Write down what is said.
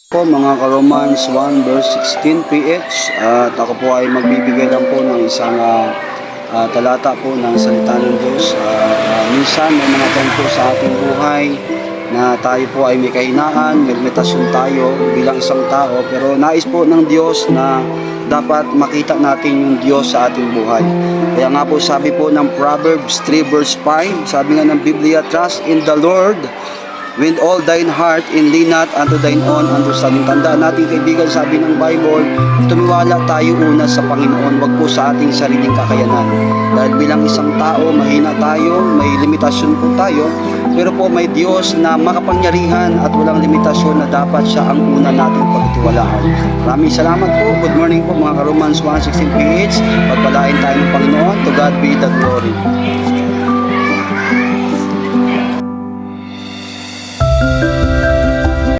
Po mga ka-Romans 1 verse 16 PH at ako po ay magbibigay lang po ng isang talata po ng salita ng Diyos. Minsan may mga time po sa ating buhay na tayo po ay may kahinaan, may limitasyon tayo bilang isang tao, pero nais po ng Diyos na dapat makita natin yung Diyos sa ating buhay. Kaya nga po sabi po ng Proverbs 3 verse 5, sabi nga ng Biblia, trust in the Lord with all thine heart and lean not unto thine own understanding. Tandaan natin kaibigan, sabi ng Bible, tumiwala tayo una sa Panginoon, wag po sa ating sariling kakayanan. Dahil bilang isang tao, mahina tayo, may limitasyon po tayo, pero po may Diyos na makapangyarihan at walang limitasyon na dapat siya ang una nating pagtiwalaan. Maraming salamat po. Good morning po mga ka-Romans 1:16 PH. Pagpalain tayo ng Panginoon. To God be the glory.